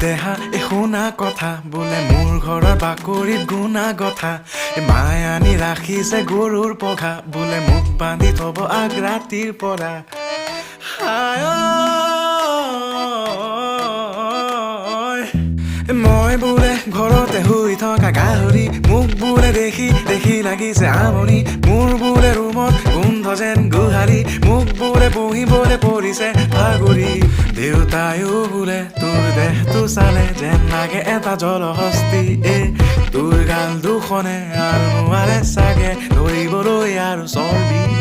দেহা শুনা কথা বোলে মোৰ ঘৰৰ বাকৰিত গুণা গথা মায়ে আনি ৰাখিছে গৰুৰ পঘা বোলে মোক বান্ধি থব আগ ৰাতিৰ পৰা হায় মই বোলে ঘৰতে শুই থকা গাহৰি মোক বোলে দেখি লাগিছে আমনি মোৰ বোলে ৰুমত গোন্ধ যেন গোহাৰি মোক বোলে বহিবলৈ পৰিছে ভাগৰি দেউতায়ো বোলে তোৰ দেহটো চালে যেন লাগে এটা জলহস্তি তোৰ গাল দুখনে আৰু নোৱাৰে চাগে ধৰিবলৈ আৰু চৰ্বি